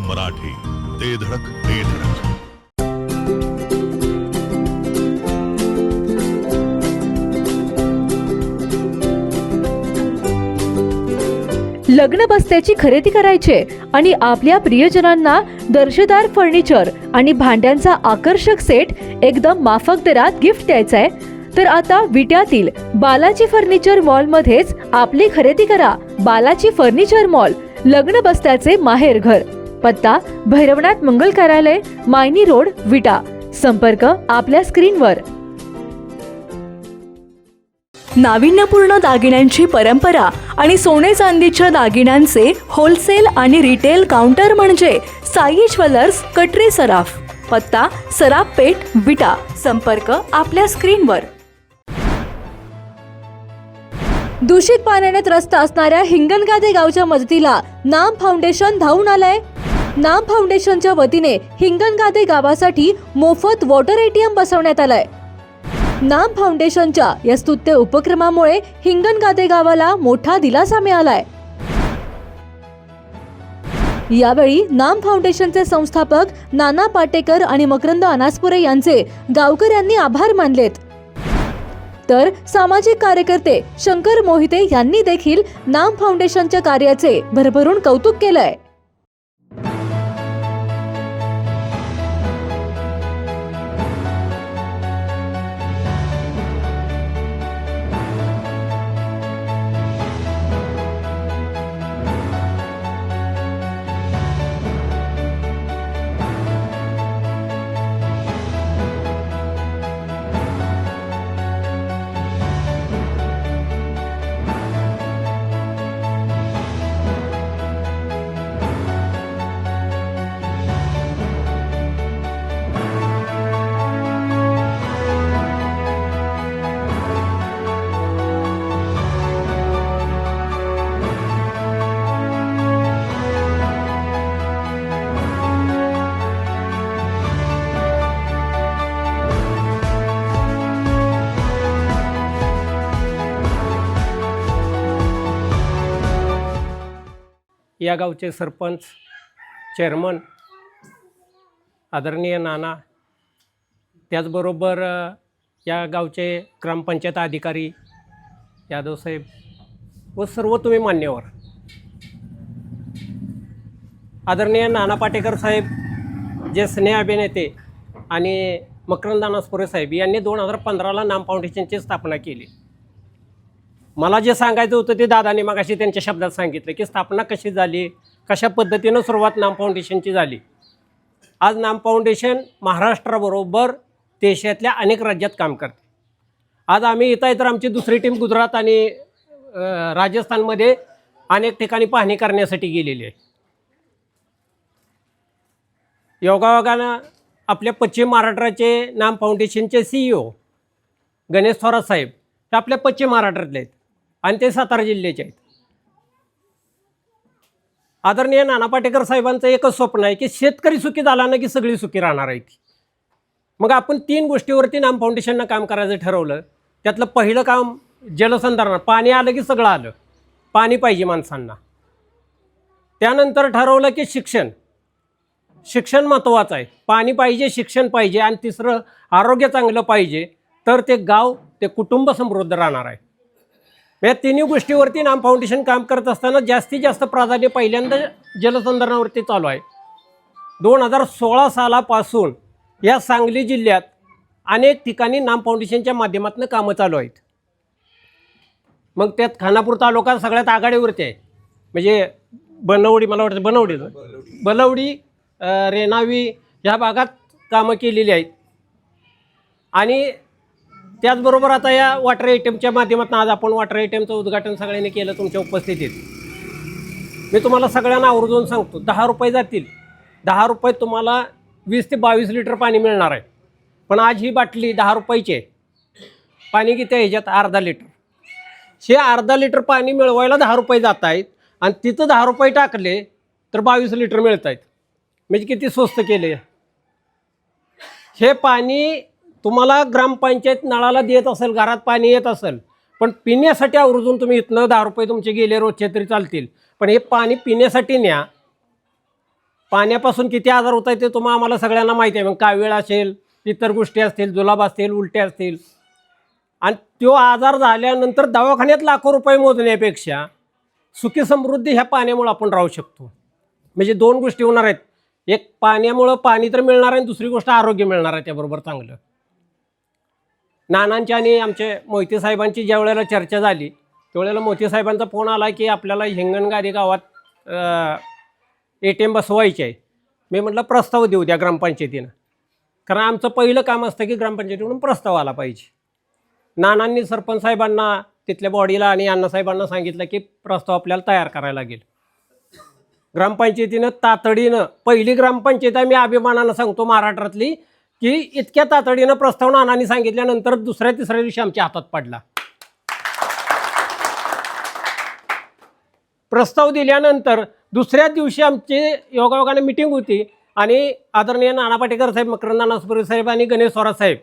मराठी, ते धडक ते धडक. लग्न बस्त्याची खरेदी करायची आणि आपल्या प्रियजनांना दर्जेदार फर्निचर आणि भांड्यांचा आकर्षक सेट एकदम माफक दरात गिफ्ट द्यायचा आहे, तर आता विट्यातील बालाजी फर्निचर मॉल मध्येच आपली खरेदी करा. बालाजी फर्निचर मॉल, लग्न बस्त्याचे माहेरघर. पत्ता भैरवनाथ मंगल कार्यालय, मायनी रोड, विटा. संपर्क आपल्या स्क्रीनवर. नाविन्यपूर्ण दागिन्यांची परंपरा आणि सोने चांदीच्या दागिन्यांचे होलसेल आणि रिटेल काउंटर म्हणजे साई ज्वेलर्स, कटरे सराफ. पत्ता सराफ पेठ, विटा. संपर्क आपल्या स्क्रीनवर. दूषित पाण्याने त्रस्त असणाऱ्या हिंगणघाटे गावच्या मदतीला नाम फाउंडेशन धावून आलंय. नाम फाउंडेशनच्या वतीने हिंगणघाटे गावासाठी मोफत वॉटर ATM बसवण्यात आलंय. नाम फाउंडेशनच्या या स्तुत्य उपक्रमामुळे हिंगणघाटे गावाला मोठा दिलासा मिळालाय. यावेळी नाम फाउंडेशनचे संस्थापक नाना पाटेकर आणि मकरंद अनासपुरे यांचे गावकऱ्यांनी आभार मानलेत. तर सामाजिक कार्यकर्ते शंकर मोहिते यांनी देखील नाम फाउंडेशनच्या कार्याचे भरभरून कौतुक केलंय. या गावचे सरपंच, चेअरमन आदरणीय नाना, त्याचबरोबर या गावचे ग्रामपंचायत अधिकारी यादव साहेब व सर्व तुम्ही मान्यवर. आदरणीय नाना पाटेकर साहेब जे स्नेह अभिनेते आणि मकरंद अनासपुरे साहेब यांनी 2015ला नाम फाउंडेशनची स्थापना केली. मला जे सांगायचं होतं ते दादाने मगाशी त्यांच्या शब्दात सांगितलं की स्थापना कशी झाली, कशा पद्धतीनं सुरुवात नाम फाउंडेशनची झाली. आज नाम फाउंडेशन महाराष्ट्राबरोबर देशातल्या अनेक राज्यात काम करते. आज आम्ही इथं आहे तर आमची दुसरी टीम गुजरात आणि राजस्थानमध्ये अनेक ठिकाणी पाहणी करण्यासाठी गेलेली आहे. योगायोगानं आपल्या पश्चिम महाराष्ट्राचे नाम फाउंडेशनचे CEO गणेश थोरात साहेब हे आपल्या पश्चिम महाराष्ट्रातले आहेत आणि ते सातारा जिल्ह्याचे आहेत. आदरणीय नाना पाटेकर साहेबांचं एकच स्वप्न आहे की शेतकरी सुखी झाला ना की सगळी सुखी राहणार आहे. मग आपण 3 गोष्टीवरती नाम फाउंडेशननं काम करायचं ठरवलं. त्यातलं पहिलं काम जलसंधारण. पाणी आलं की सगळं आलं, पाणी पाहिजे माणसांना. त्यानंतर ठरवलं की शिक्षण महत्त्वाचं आहे. पाणी पाहिजे, शिक्षण पाहिजे आणि तिसरं आरोग्य चांगलं पाहिजे, तर ते गाव, ते कुटुंब समृद्ध राहणार आहे. या तिन्ही गोष्टीवरती नाम फाउंडेशन काम करत असताना जास्तीत जास्त प्राधान्य पहिल्यांदा जलसंधारणावरती चालू आहे. 2016 सालापासून या सांगली जिल्ह्यात अनेक ठिकाणी नाम फाउंडेशनच्या माध्यमातून कामं चालू आहेत. मग त्यात खानापूर तालुका सगळ्यात आघाडीवरती आहे. म्हणजे बनवडी, मला वाटतं बलवडी, रेणावी ह्या भागात कामं केलेली आहेत. आणि त्याचबरोबर आता या वॉटर ATMच्या माध्यमातून आज आपण वॉटर ATMचं उद्घाटन सगळ्यांनी केलं तुमच्या उपस्थितीत. मी तुम्हाला सगळ्यांना आवर्जून सांगतो, 10 रुपये जातील. 10 रुपये तुम्हाला 20 ते 22 लिटर पाणी मिळणार आहे. पण आज ही बाटली 10 रुपयाची आहे. पाणी किती आहे ह्याच्यात? अर्धा लिटर. हे अर्धा लिटर पाणी मिळवायला 10 रुपये जात आहेत आणि तिथं 10 रुपये टाकले तर 22 लिटर मिळत आहेत. म्हणजे किती स्वस्त केले. हे पाणी तुम्हाला ग्रामपंचायत नळाला देत असेल, घरात पाणी येत असेल, पण पिण्यासाठी आवर्जून तुम्ही इथनं 10 रुपये तुमचे गेले रोजचे तरी चालतील, पण हे पाणी पिण्यासाठी न्या. पाण्यापासून किती आजार होत आहेत ते तुम्हाला आम्हाला सगळ्यांना माहिती आहे. मग कावीळ असेल, इतर गोष्टी असतील, जुलाब असतील, उलट्या असतील, आणि तो आजार झाल्यानंतर दवाखान्यात लाखो रुपये मोजण्यापेक्षा सुखी समृद्धी ह्या पाण्यामुळे आपण राहू शकतो. म्हणजे दोन गोष्टी होणार आहेत. एक, पाण्यामुळं पाणी तर मिळणार आहे, आणि दुसरी गोष्ट आरोग्य मिळणार आहे त्याबरोबर चांगलं. नानांची आणि आमचे मोहिते साहेबांची ज्या वेळेला चर्चा झाली त्यावेळेला मोहिते साहेबांचा फोन आला की आपल्याला हिंगणगादी गावात ATM बसवायचे आहे. मी म्हटलं प्रस्ताव देऊ द्या ग्रामपंचायतीनं, कारण आमचं पहिलं काम असतं की ग्रामपंचायतीकडून प्रस्ताव आला पाहिजे. नानांनी सरपंच साहेबांना, तिथल्या बॉडीला आणि अण्णासाहेबांना सांगितलं की प्रस्ताव आपल्याला तयार करायला लागेल. ग्रामपंचायतीनं तातडीनं, पहिली ग्रामपंचायत आहे मी अभिमानानं सांगतो महाराष्ट्रातली, की इतक्या तातडीनं प्रस्ताव नानांनी सांगितल्यानंतर दुसऱ्या तिसऱ्या दिवशी आमच्या हातात पडला. प्रस्ताव दिल्यानंतर दुसऱ्या दिवशी आमची योगायोगाने मिटिंग होती आणि आदरणीय नाना पाटेकर साहेब, मकरंद नानासपुरे साहेब आणि गणेश स्वराज साहेब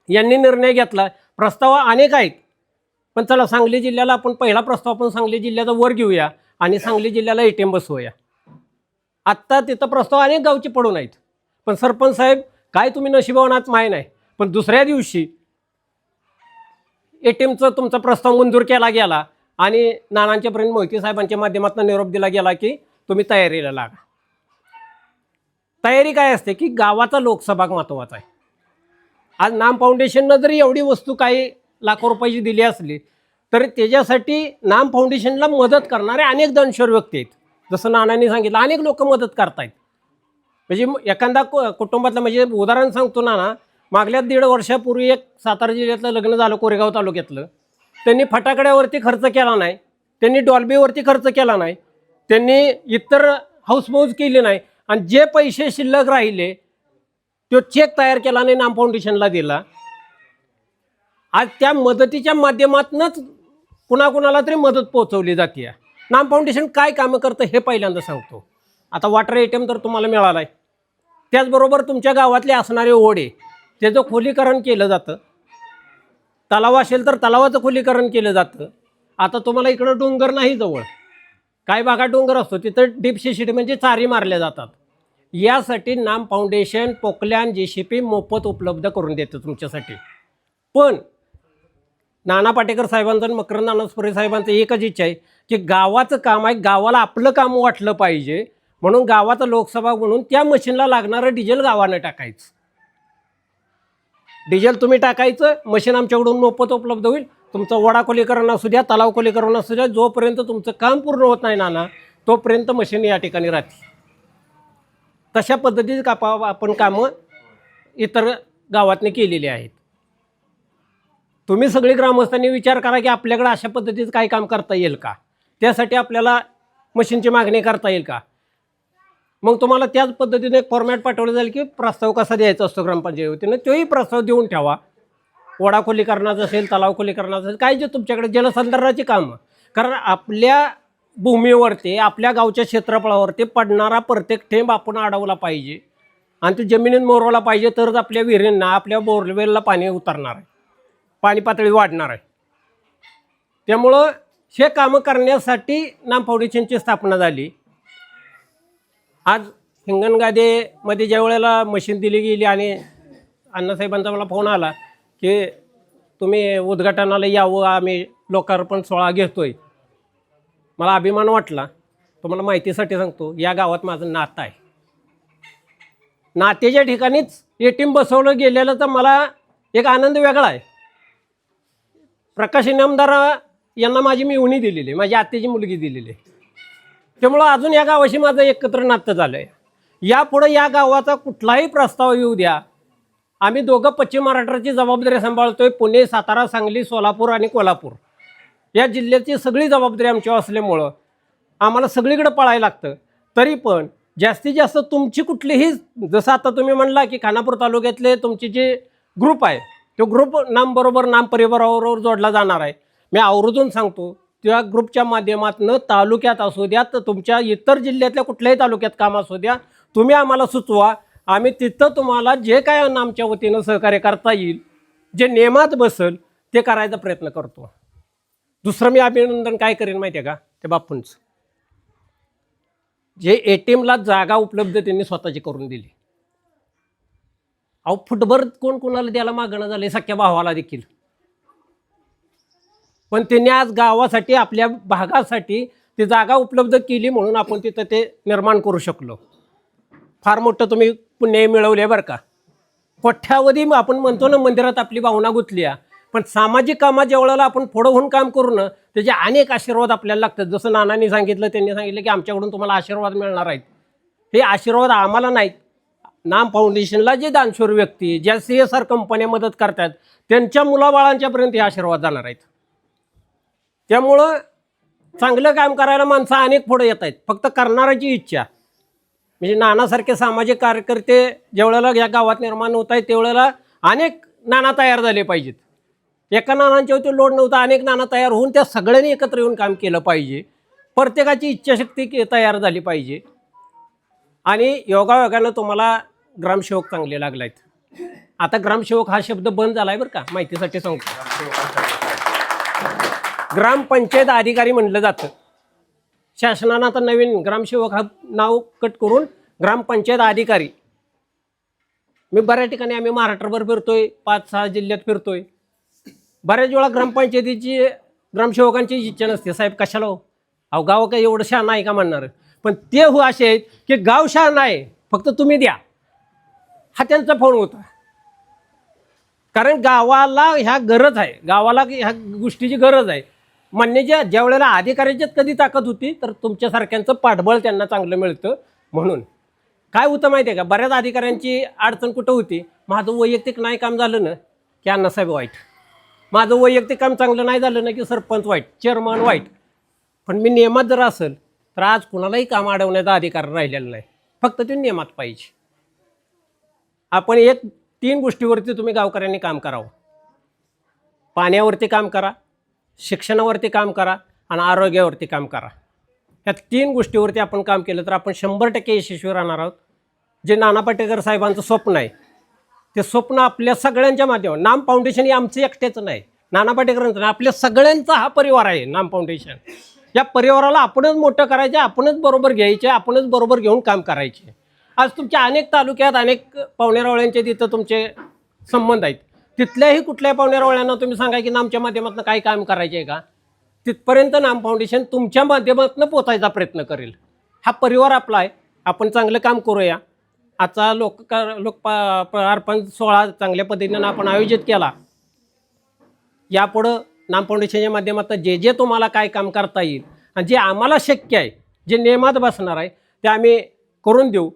यांनी निर्णय घेतला. प्रस्ताव अनेक आहेत, पण चला सांगली जिल्ह्याला आपण पहिला प्रस्ताव आपण सांगली जिल्ह्याचा वर घेऊया आणि सांगली जिल्ह्याला ATM बसवूया. आत्ता तिथं प्रस्ताव अनेक गावचे पडून आहेत, पण सरपंच साहेब काय तुम्ही नशिबावनात माहीत नाही, पण दुसऱ्या दिवशी ATMचा तुमचा प्रस्ताव मंजूर केला गेला आणि नानांच्यापर्यंत मोहिते साहेबांच्या माध्यमातून निरोप दिला गेला की तुम्ही तयारीला लागा. तयारी काय असते की गावाचा लोकसभाग महत्त्वाचा आहे. आज नाम फाउंडेशननं जरी एवढी वस्तू काही लाखो रुपयाची दिली असली तरी त्याच्यासाठी नाम फाउंडेशनला मदत करणारे अनेक दानशूर व्यक्ती आहेत. जसं नानांनी सांगितलं अनेक लोक मदत करतायत. म्हणजे एखादा कुटुंबातलं, म्हणजे उदाहरण सांगतो नाना, मागल्या 1.5 वर्षापूर्वी एक सातारा जिल्ह्यातलं लग्न झालं कोरेगाव तालुक्यातलं. त्यांनी फटाकड्यावरती खर्च केला नाही, त्यांनी डॉल्बीवरती खर्च केला नाही, त्यांनी इतर हाऊसमौज केली नाही, आणि जे पैसे शिल्लक राहिले तो चेक तयार केला आणि नाम फाउंडेशनला दिला. आज त्या मदतीच्या माध्यमातूनच कुणाकुणाला तरी मदत पोहोचवली जाते. नाम फाउंडेशन काय कामं करतं हे पहिल्यांदा सांगतो. आता वॉटर ATM तर तुम्हाला मिळाला आहे, त्याचबरोबर तुमच्या गावातले असणारे ओढे त्याचं खोलीकरण केलं जातं. तलाव असेल तर तलावाचं खोलीकरण केलं जातं. आता तुम्हाला इकडं डोंगर नाही जवळ, काही भागात डोंगर असतो, तिथं डीप CCTV म्हणजे चारी मारल्या जातात. यासाठी नाम फाउंडेशन पोकल्यान JCP मोफत उपलब्ध करून देतं तुमच्यासाठी. पण नाना पाटेकर साहेबांचं आणि मकरंद नानासपुरे साहेबांचं एकच इच्छा आहे की गावाचं काम आहे, गावाला आपलं काम वाटलं पाहिजे, म्हणून गावाचा लोकसभा म्हणून त्या मशीनला लागणारं डिझेल गावानं टाकायचं. डिझेल तुम्ही टाकायचं, मशीन आमच्याकडून मोफत उपलब्ध होईल. तुमचं वडा खोलीकरण असू द्या, तलाव खोलीकरण असू द्या, जोपर्यंत तुमचं काम पूर्ण होत नाही नाना तोपर्यंत मशीन या ठिकाणी राहते. तशा पद्धतीची आपण कामं इतर गावातने केलेली आहेत. तुम्ही सगळे ग्रामस्थांनी विचार करा की आपल्याकडे अशा पद्धतीचं काय काम करता येईल का, त्यासाठी आपल्याला मशीनची मागणी करता येईल का. मग तुम्हाला त्याच पद्धतीने एक फॉर्मॅट पाठवलं जाईल की प्रस्ताव कसा द्यायचा असतो ग्रामपंचायतीने, तोही प्रस्ताव देऊन ठेवा. वडा खोलीकरणाचं असेल, तलाव खोलीकरणाचं असेल, काय जे तुमच्याकडे जलसंधारणाची कामं, कारण आपल्या भूमीवरती, आपल्या गावच्या क्षेत्रफळावरती पडणारा प्रत्येक थेंब आपण अडवला पाहिजे आणि तो जमिनीत मोरवला पाहिजे, तरच आपल्या विहिरींना, आपल्या बोरवेलला पाणी उतरणार आहे, पाणी पातळी वाढणार आहे. त्यामुळं हे कामं करण्यासाठी नाम फाउंडेशनची स्थापना झाली. आज हिंगणगादेमध्ये ज्या वेळेला मशीन दिली गेली आणि अण्णासाहेबांचा मला फोन आला की तुम्ही उद्घाटनाला यावं, आम्ही लोकार्पण सोहळा घेतोय, मला अभिमान वाटला. तुम्हाला माहितीसाठी सांगतो, या गावात माझं नातं आहे. नातेच्या ठिकाणीच ATM बसवलं गेलेलं तर मला एक आनंद वेगळा आहे. प्रकाश इनामदार यांना माझी मिळवणी दिलेली आहे, माझी आत्याची मुलगी दिलेली आहे. त्यामुळं अजून या गावाशी माझं एकत्र नातं झालं आहे. यापुढं या गावाचा कुठलाही प्रस्ताव येऊ द्या, आम्ही दोघं पश्चिम महाराष्ट्राची जबाबदारी सांभाळतोय. पुणे, सातारा, सांगली, सोलापूर आणि कोल्हापूर या जिल्ह्याची सगळी जबाबदारी आमच्यावर असल्यामुळं आम्हाला सगळीकडे पळायला लागतं. तरी पण जास्तीत जास्त तुमची कुठलीही, जसं आता तुम्ही म्हणला की खानापूर तालुक्यातले तुमचे जे ग्रुप आहे तो ग्रुप नामबरोबर, नाम परिवाराबरोबर जोडला जाणार आहे. मी आवर्जून सांगतो, त्या ग्रुपच्या माध्यमातून तालुक्यात असू द्या तर तुमच्या इतर जिल्ह्यातल्या कुठल्याही तालुक्यात काम असू द्या, तुम्ही आम्हाला सुचवा, आम्ही तिथं तुम्हाला जे काय आमच्या वतीनं सहकार्य करता येईल, जे नियमात बसेल ते करायचा प्रयत्न करतो. दुसरं मी अभिनंदन काय करेन माहिती आहे का, ते बापूंचं. जे ATMला जागा उपलब्ध त्यांनी स्वतःची करून दिली. अहो फुटभर कोण कोणाला द्यायला मागणं झाले, सख्या भावाला देखील. पण त्यांनी आज गावासाठी आपल्या भागासाठी ती जागा उपलब्ध केली म्हणून आपण तिथं ते निर्माण करू शकलो. फार मोठं तुम्ही पुण्य मिळवले बरं का. कोठ्यावधी आपण म्हणतो ना मंदिरात आपली भावना गुंतली आहे, पण सामाजिक कामात ज्यावेळेला आपण पुढं होऊन काम करू ना त्याचे अनेक आशीर्वाद आपल्याला लागतात. जसं नानांनी सांगितलं, त्यांनी सांगितलं की आमच्याकडून तुम्हाला आशीर्वाद मिळणार आहेत. हे आशीर्वाद आम्हाला नाहीत, नाम फाउंडेशनला जे दानशूर व्यक्ती, ज्या CSR कंपन्या मदत करतात त्यांच्या मुलाबाळांच्यापर्यंत हे आशीर्वाद जाणार आहेत. त्यामुळं चांगलं काम करायला माणसं अनेक पुढे येत आहेत, फक्त करणाऱ्याची इच्छा. म्हणजे नानासारखे सामाजिक कार्यकर्ते ज्यावेळेला या गावात निर्माण होत आहेत त्यावेळेला अनेक नाना तयार झाले पाहिजेत. एका नानांच्यावरती लोड नव्हता, अनेक नाना तयार होऊन त्या सगळ्यांनी एकत्र येऊन काम केलं पाहिजे. प्रत्येकाची इच्छाशक्ती तयार झाली पाहिजे. आणि योगायोगानं तुम्हाला ग्रामसेवक चांगले लागले आहेत. आता ग्रामसेवक हा शब्द बंद झाला आहे बरं का, माहितीसाठी सांगतो. ग्रामपंचायत अधिकारी म्हणलं जातं. शासनानं आता नवीन ग्रामसेवक हा नाव कट करून ग्रामपंचायत अधिकारी. मी बऱ्याच ठिकाणी आम्ही महाराष्ट्रभर फिरतोय, 5-6 जिल्ह्यात फिरतोय. बऱ्याच वेळा ग्रामपंचायतीची ग्रामसेवकांची इच्छा नसते, साहेब कशाला हो, अहो गाव काय एवढं शहाणा आहे का म्हणणार. पण ते हो असे आहेत की गाव शहाणा आहे, फक्त तुम्ही द्या, हा त्यांचा फोन होता. कारण गावाला ह्या गरज आहे, गावाला ह्या गोष्टीची गरज आहे. म्हणण्याच्या ज्या वेळेला अधिकाऱ्याच्यात कधी ताकद होती तर तुमच्यासारख्यांचं पाठबळ त्यांना चांगलं मिळतं. म्हणून काय होतं माहिती आहे का, बऱ्याच अधिकाऱ्यांची अडचण कुठं होती, माझं वैयक्तिक नाही काम झालं ना की अण्णासाहेब वाईट, माझं वैयक्तिक काम चांगलं नाही झालं ना की सरपंच वाईट, चेअरमन वाईट. पण मी नियमात जर असेल तर आज कुणालाही काम अडवण्याचा अधिकार राहिलेला नाही, फक्त ते नियमात पाहिजे. आपण 3 गोष्टीवरती तुम्ही गावकऱ्यांनी काम करावं. पाण्यावरती काम करा, शिक्षणावरती काम करा आणि आरोग्यावरती काम करा. ह्या 3 गोष्टीवरती आपण काम केलं तर आपण 100% यशस्वी राहणार आहोत. जे नाना पाटेकर साहेबांचं स्वप्न आहे ते स्वप्न आपल्या सगळ्यांच्या माध्यमातून, नाम फाउंडेशन हे आमचं एकट्याचं नाही, नाना पाटेकरांचं नाही, आपल्या सगळ्यांचा हा परिवार आहे नाम फाउंडेशन. या परिवाराला आपणच मोठं करायचं, आपणच बरोबर घ्यायचे, आपणच बरोबर घेऊन काम करायचे. आज तुमच्या अनेक तालुक्यात अनेक पाहुणेरावळ्यांचे तिथं तुमचे संबंध आहेत. तिथल्याही कुठल्याही पाहुणेरावळ्यांना तुम्ही सांगा की नामच्या माध्यमातून काही काम करायचे आहे का, तिथपर्यंत नाम फाउंडेशन तुमच्या माध्यमातून पोचायचा प्रयत्न करेल. हा परिवार आपला आहे, आपण चांगलं काम करूया. आजचा अर्पण सोहळा चांगल्या पद्धतीनं आपण आयोजित केला. यापुढं नाम फाउंडेशनच्या माध्यमातून जे जे तुम्हाला काय काम करता येईल आणि जे आम्हाला शक्य आहे, जे नियमात बसणार आहे ते आम्ही करून देऊ.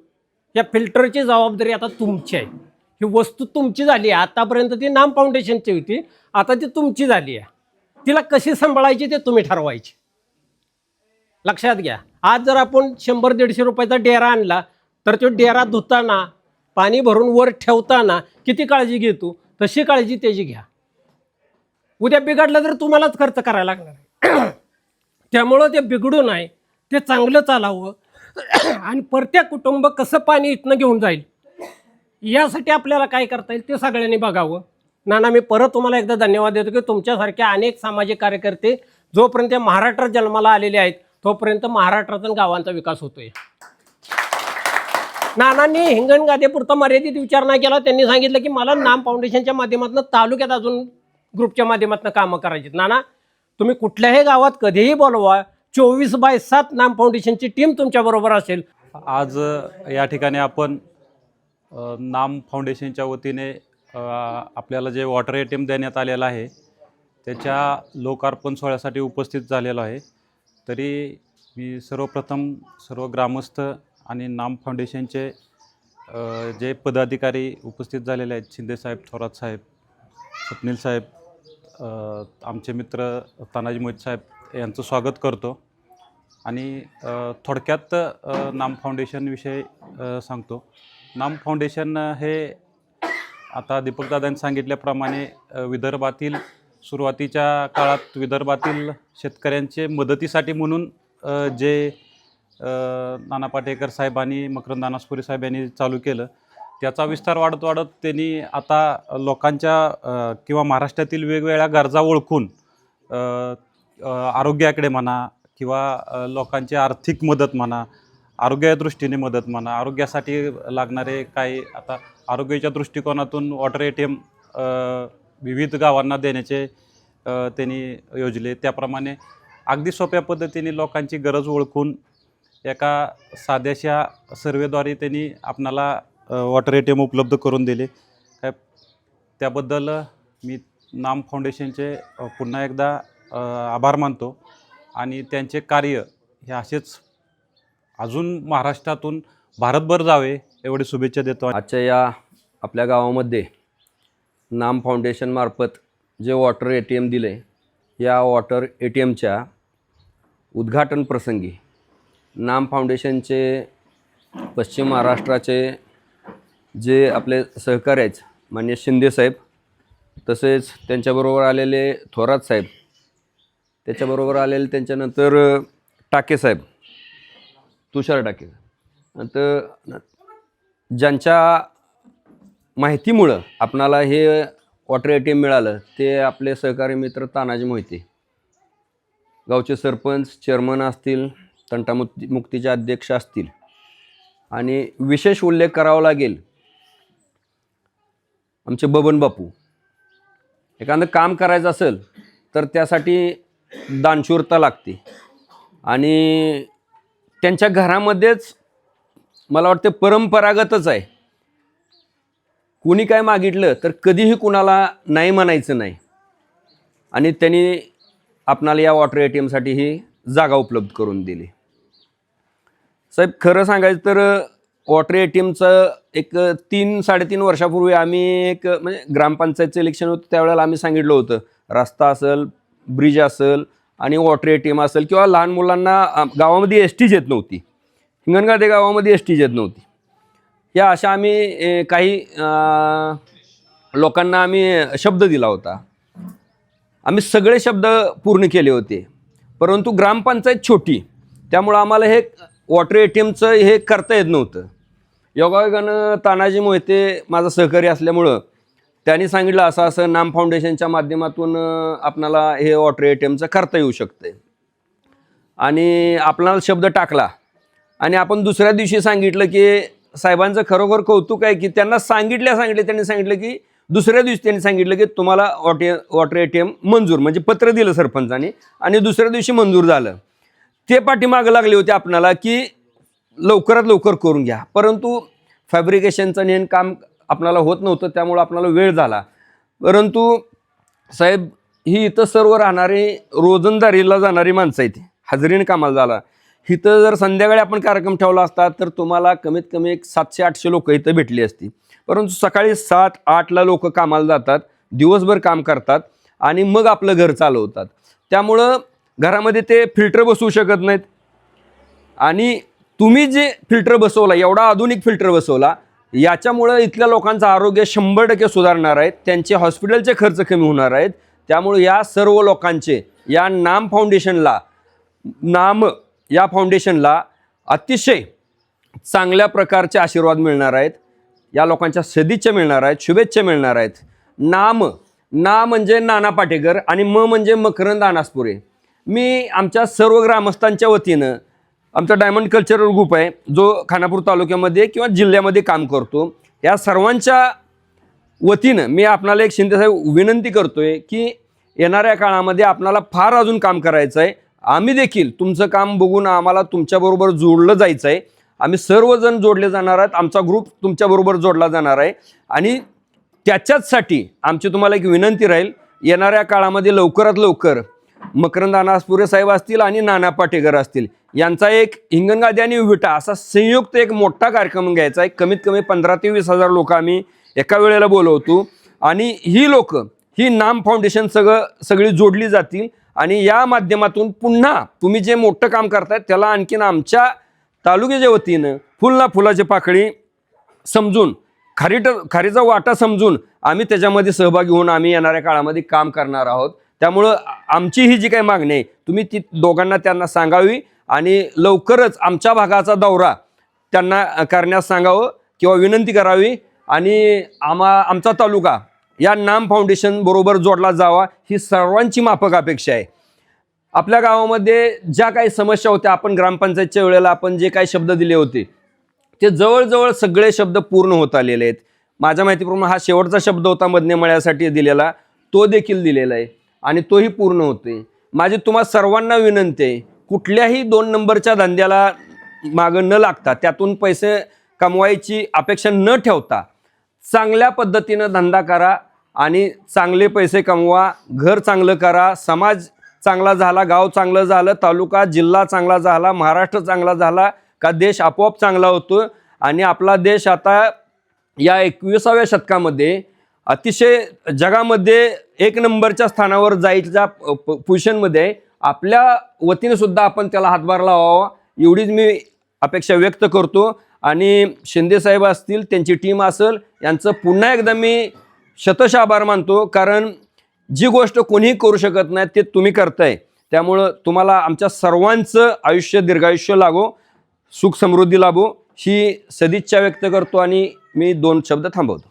या फिल्टरची जबाबदारी आता तुमची आहे. ही वस्तू तुमची झाली आहे, आतापर्यंत ती नाम फाउंडेशनची होती, आता ती तुमची झाली आहे. तिला कशी सांभाळायची ते तुम्ही ठरवायचे. लक्षात घ्या, आज जर आपण 100-150 रुपयाचा डेरा आणला तर तो डेरा धुताना, पाणी भरून वर ठेवताना किती काळजी घेतो तशी काळजी त्याची घ्या. उद्या बिघडलं तर तुम्हालाच खर्च करायला लागणार आहे. त्यामुळं ते बिघडू नये, ते चांगलं चालावं आणि प्रत्येक कुटुंब कसं पाणी इथनं घेऊन जाईल यासाठी आपल्याला काय करता येईल ते सगळ्यांनी बघावं. नाना, मी परत तुम्हाला एकदा धन्यवाद देतो की तुमच्यासारख्या अनेक सामाजिक कार्यकर्ते जोपर्यंत महाराष्ट्रात जन्माला आलेले आहेत तोपर्यंत महाराष्ट्रातून गावांचा विकास होतोय. नानांनी हिंगणगादेपुरता मर्यादित विचार नाही केला. त्यांनी सांगितलं की मला नाम फाउंडेशनच्या माध्यमातून तालुक्यात अजून ग्रुपच्या माध्यमातून कामं करायची. नाना, तुम्ही कुठल्याही गावात कधीही बोलवा, 24/7 नाम फाउंडेशनची टीम तुमच्याबरोबर असेल. आज या ठिकाणी आपण नाम फाउंडेशनच्या वतीने आपल्याला जे वॉटर ATM देण्यात आलेलं आहे त्याच्या लोकार्पण सोहळ्यासाठी उपस्थित झालेलो आहे. तरी मी सर्वप्रथम सर्व ग्रामस्थ आणि नाम फाउंडेशनचे जे पदाधिकारी उपस्थित झालेले आहेत, शिंदेसाहेब, थोरातसाहेब, स्वप्नीलसाहेब, आमचे मित्र तानाजी मोहित साहेब यांचं स्वागत करतो. आणि थोडक्यात नाम फाउंडेशनविषयी सांगतो. नाम फाउंडेशन हे आता दीपकदादांनी सांगितल्याप्रमाणे विदर्भातील सुरुवातीच्या काळात विदर्भातील शेतकऱ्यांचे मदतीसाठी म्हणून जे नाना पाटेकर साहेबांनी, मकरंद अनासपुरे साहेब यांनी चालू केलं, त्याचा विस्तार वाढत वाढत त्यांनी आता लोकांच्या किंवा महाराष्ट्रातील वेगवेगळ्या गरजा ओळखून आरोग्याकडे म्हणा किंवा लोकांची आर्थिक मदत म्हणा आरोग्याच्या दृष्टीने मदत म्हणा, आरोग्यासाठी लागणारे काही आता आरोग्याच्या दृष्टिकोनातून वॉटर ATM विविध गावांना देण्याचे त्यांनी योजले. त्याप्रमाणे अगदी सोप्या पद्धतीने लोकांची गरज ओळखून एका साध्याशा सर्वेद्वारे त्यांनी आपणाला वॉटर ATM उपलब्ध करून दिले. काय त्याबद्दल मी नाम फाउंडेशनचे पुन्हा एकदा आभार मानतो आणि त्यांचे कार्य हे असेच अजून महाराष्ट्रातून भारतभर जावे एवढी शुभेच्छा देतो. आजच्या या आपल्या गावामध्ये नाम फाउंडेशनमार्फत जे वॉटर ATM दिले, या वॉटर ATMच्या उद्घाटन प्रसंगी नाम फाउंडेशनचे पश्चिम महाराष्ट्राचे जे आपले सहकारी आहेत माननीय शिंदेसाहेब, तसेच त्यांच्याबरोबर आलेले थोरात साहेब, त्याच्याबरोबर आलेले त्यांच्यानंतर टाकेसाहेब, तुषार टाके, नंतर ज्यांच्या माहितीमुळं आपणाला हे वॉटर ATM मिळालं ते आपले सहकारी मित्र तानाजी मोहिते, गावचे सरपंच, चेअरमन असतील, तंटामुक्तीचे अध्यक्ष असतील. आणि विशेष उल्लेख करावा लागेल आमचे बबन बापू. एखादं काम करायचं असेल तर त्यासाठी दानशूरता लागते आणि त्यांच्या घरामध्येच मला वाटतं परंपरागतच आहे, कुणी काय मागितलं तर कधीही कुणाला नाही म्हणायचं नाही. आणि त्यांनी आपणाला या वॉटर ATMसाठी ही जागा उपलब्ध करून दिली. साहेब, खरं सांगायचं तर वॉटर ATMचं एक 3-3.5 वर्षापूर्वी आम्ही एक म्हणजे ग्रामपंचायतचं इलेक्शन होतं, त्यावेळेला आम्ही सांगितलं होतं रस्ता असेल, ब्रिज असेल आणि वॉटर ATM असेल किंवा लहान मुलांना गावामध्ये STच येत नव्हती, हिंगणघाट गावामध्ये STच येत नव्हती. या अशा आम्ही काही लोकांना आम्ही शब्द दिला होता. आम्ही सगळे शब्द पूर्ण केले होते, परंतु ग्रामपंचायत छोटी, त्यामुळं आम्हाला हे वॉटर ATMचं हे करता येत नव्हतं. योगायोगानं तानाजी मोहिते माझा सहकारी असल्यामुळं त्यांनी सांगितलं असं असं नाम फाउंडेशनच्या माध्यमातून आपणाला हे वॉटर ATMचं करता येऊ शकते. आणि आपणाला शब्द टाकला आणि आपण दुसऱ्या दिवशी सांगितलं की साहेबांचं खरोखर कौतुक आहे की त्यांनी सांगितलं की दुसऱ्या दिवशी त्यांनी सांगितलं की तुम्हाला वॉटर ATM मंजूर, म्हणजे पत्र दिलं सरपंचाने आणि दुसऱ्या दिवशी मंजूर झालं. ते पाठीमागं लागले होते आपणाला की लवकरात लवकर करून घ्या, परंतु फॅब्रिकेशनचं नेन काम आपणाला होत नव्हतं, त्यामुळं आपणाला वेळ झाला. परंतु साहेब, ही इथं सर्व राहणारी रोजंदारीला जाणारी माणसं आहेत, हजेरीने कामाला झाला. इथं जर संध्याकाळी आपण कार्यक्रम ठेवला असता तर तुम्हाला कमीत कमी एक 700-800 लोक इथं भेटली असती, परंतु सकाळी 7-8ला लोक कामाला जातात, दिवसभर काम करतात आणि मग आपलं घर चालवतात. त्यामुळं घरामध्ये ते फिल्टर बसवू शकत नाहीत. आणि तुम्ही जे फिल्टर बसवला, एवढा आधुनिक फिल्टर बसवला, याच्यामुळं इथल्या लोकांचं आरोग्य 100% सुधारणार आहे, त्यांचे हॉस्पिटलचे खर्च कमी होणार आहेत. त्यामुळे या सर्व लोकांचे या नाम फाउंडेशनला अतिशय चांगल्या प्रकारचे आशीर्वाद मिळणार आहेत. या लोकांच्या सदिच्छा मिळणार आहेत, शुभेच्छा मिळणार आहेत. ना म्हणजे नाना पाटेकर आणि म्हणजे मकरंद अनासपुरे. मी आमच्या सर्व ग्रामस्थांच्या वतीनं, आमचा डायमंड कल्चरल ग्रुप आहे जो खानापूर तालुक्यामध्ये किंवा जिल्ह्यामध्ये काम करतो, या सर्वांच्या वतीनं मी आपणाला एक शिंदेसाहेब विनंती करतोय की येणाऱ्या काळामध्ये आपणाला फार अजून काम करायचं आहे. आम्ही देखील तुमचं काम बघून आम्हाला तुमच्याबरोबर जोडलं जायचं आहे. आम्ही सर्वजण जोडले जाणार आहेत, आमचा ग्रुप तुमच्याबरोबर जोडला जाणार आहे. आणि त्याच्याचसाठी आमची तुम्हाला एक विनंती राहील, येणाऱ्या काळामध्ये लवकरात लवकर मकरंद अनासपुरे साहेब असतील आणि नाना पाटेकर असतील, यांचा एक हिंगणघाट आणि विटा असा संयुक्त एक मोठा कार्यक्रम घ्यायचा आहे. कमीत कमी 15,000 ते 20,000 लोक आम्ही एका वेळेला बोलवतो आणि ही लोक ही नाम फाउंडेशन सगळी जोडली जातील आणि या माध्यमातून पुन्हा तुम्ही जे मोठं काम करताय त्याला आणखीन आमच्या तालुक्याच्या वतीनं फुलाची पाकळी समजून, खारीचा वाटा समजून आम्ही त्याच्यामध्ये सहभागी होऊन आम्ही येणाऱ्या काळामध्ये काम करणार आहोत. त्यामुळं आमची ही जी काही मागणी आहे तुम्ही ती त्यांना सांगावी आणि लवकरच आमच्या भागाचा दौरा त्यांना करण्यास सांगावं किंवा विनंती करावी आणि आमचा तालुका या नाम फाउंडेशन बरोबर जोडला जावा, ही सर्वांची माफक अपेक्षा आहे. आपल्या गावामध्ये ज्या काही समस्या होत्या, आपण ग्रामपंचायतच्या वेळेला आपण जे काही शब्द दिले होते ते जवळजवळ सगळे शब्द पूर्ण होत आलेले आहेत. माझ्या माहितीप्रमाणे हा शेवटचा शब्द होता मधनेमळ्यासाठी दिलेला, तो देखील दिलेला आहे आणि तोही पूर्ण होते. माझी तुम्हा सर्वांना विनंती आहे, कुठल्याही 2 नंबरच्या धंद्याला मागं न लागता, त्यातून पैसे कमवायची अपेक्षा न ठेवता चांगल्या पद्धतीनं धंदा करा आणि चांगले पैसे कमवा, घर चांगलं करा. समाज चांगला झाला, गाव चांगलं झालं, तालुका जिल्हा चांगला झाला, महाराष्ट्र चांगला झाला का देश आपोआप चांगला होतो. आणि आपला देश आता या 21व्या शतकामध्ये अतिशय जगामध्ये 1 नंबरच्या स्थानावर जायच्या पोझिशनमध्ये आहे. आपल्या वतीने सुद्धा आपण त्याला हातभार लावावा एवढीच मी अपेक्षा व्यक्त करतो. आणि शिंदेसाहेब असतील, त्यांची टीम असेल, यांचं पुन्हा एकदा मी शतशः आभार मानतो. कारण जी गोष्ट कोणीही करू शकत नाही ते तुम्ही करताय, त्यामुळं तुम्हाला आमच्या सर्वांचं आयुष्य दीर्घायुष्य लागो, सुख समृद्धी लाभो ही सदिच्छा व्यक्त करतो आणि मी 2 शब्द थांबवतो.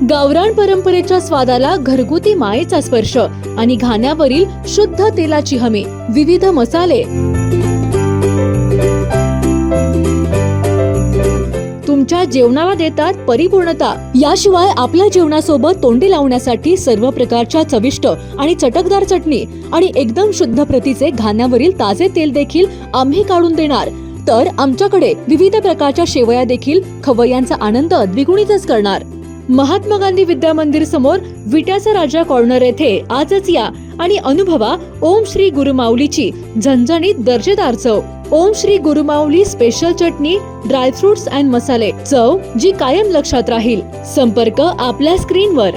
गावरान परंपरेच्या स्वादाला घरगुती मायेचा स्पर्श आणि घाण्यावरील शुद्ध तेलाची हमी, विविध मसाले, तुमच्या जेवणाला देतात परिपूर्णता. याशिवाय आपल्या जेवणासोबत तोंडी लावण्यासाठी सर्व प्रकारच्या चविष्ट आणि चटकदार चटणी आणि एकदम शुद्ध प्रतीचे घाण्यावरील ताजे तेल देखील आम्ही काढून देणार. तर आमच्याकडे विविध प्रकारच्या शेवया देखील खवय्यांचा आनंद द्विगुणितच करणार. महात्मा गांधी विद्या मंदिर समोर विट्याचा राजा कॉर्नर येथे आजच या आणि अनुभवा ओम श्री गुरुमाऊलीची झणझणीत दर्जेदार चव. Om Shri Gurumauli special chutney, dry fruits and मसाले, चव जी कायम लक्षात राहील. संपर्क आपल्या स्क्रीनवर.